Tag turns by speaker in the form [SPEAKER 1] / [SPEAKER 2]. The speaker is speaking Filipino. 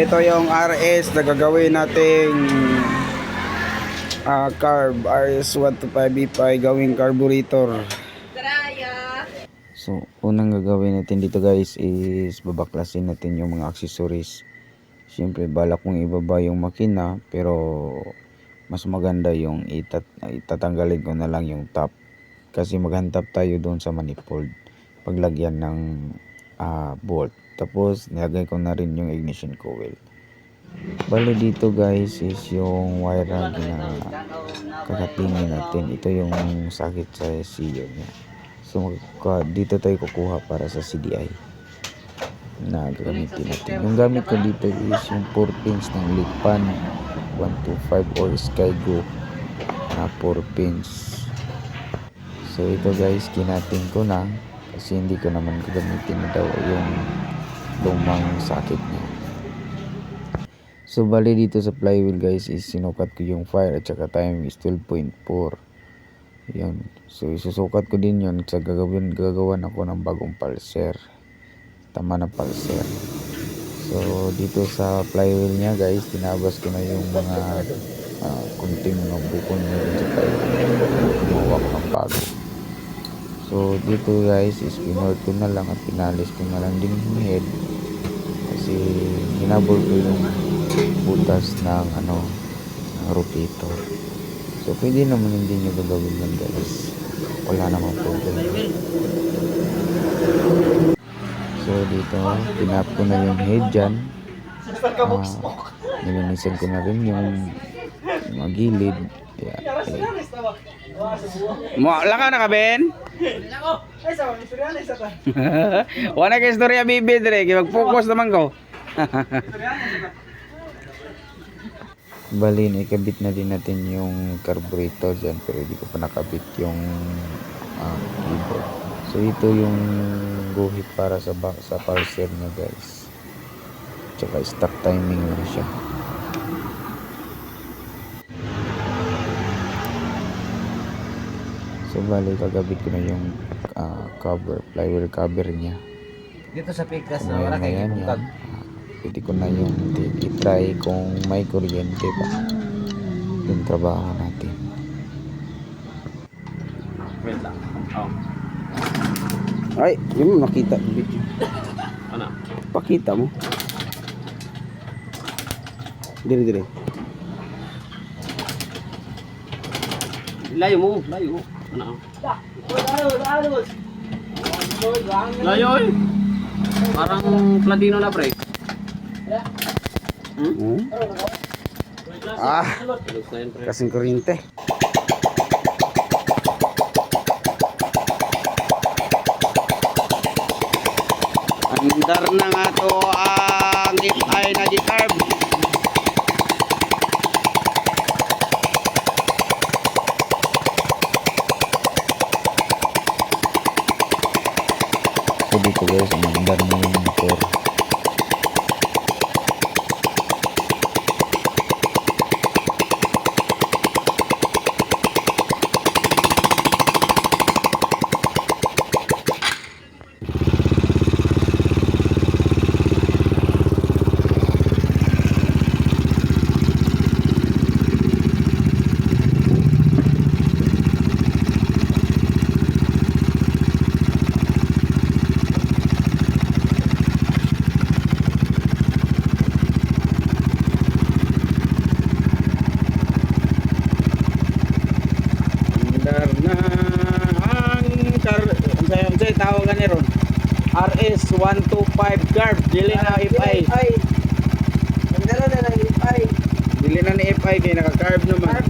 [SPEAKER 1] ito yung RS na gagawin nating carb RS125V5 gawing carburetor. So unang gagawin natin dito guys is babaklasin natin yung mga accessories. Siyempre balak kong ibaba yung makina, pero mas maganda yung itatanggalin ko na lang yung top, kasi maghantap tayo doon sa manifold paglagyan ng bolt. Tapos nilagay ko na rin yung ignition coil. Bali dito guys is yung wire na kakatingin natin. Ito yung sakit sa seal niya. So dito tayo kukuha para sa CDI na gamitin natin. Yung gamit ko dito is yung 4 pins ng Lipan 125 or Skygo na 4 pins. So ito guys, kinatin ko na kasi hindi ko naman gagamitin na daw yung lumang sakit niya. So bali dito sa flywheel guys is sinukat ko yung fire at saka time is 12.4. Yun. So isusukat ko din yun sa gagawan ako ng bagong pulser. Tama na pulser. So dito sa flywheel niya guys, tinabas ko na yung mga kunting mga bukon niya dun sa flywheel. Kumuha ko ng bago. So dito guys is pinort ko na lang at pinalis ko na lang din yung head, kasi hinabol ko yung butas ng rotator. So pwede naman hindi nyo gagawin lang guys, wala namang problem. So dito pinap ko na yung head dyan, nilinisan ko na rin yung mga gilid. Wala ka na ka Ben? Wala ka istorya bibid re, mag-focus naman ko. Bali, ikabit na din natin yung carburetor dyan, pero hindi ko pa nakabit yung keyboard. So ito yung guhit para sa pulser na guys, tsaka stock timing lang siya. So bali, kagabit ko na yung flywheel cover niya.
[SPEAKER 2] Dito sa Picas
[SPEAKER 1] na
[SPEAKER 2] wala kayo
[SPEAKER 1] yan. Pwede ko na yung i-try kung may kuryente pa yung trabaho natin.
[SPEAKER 2] Wait lang. Oh.
[SPEAKER 1] Ay, yun mo nakita video.
[SPEAKER 2] Ano?
[SPEAKER 1] Pakita mo. Dire.
[SPEAKER 2] Layo mo, layo. Ano? Layo eh. Parang Platino na pre.
[SPEAKER 1] Kasing kuryente. Andar na nga to ang FI na G-carb. So dito guys, andar na yung motor. Tawagan ni ron RS125 carb, dili na FI. Dili na ni FI kay naka-carb naman.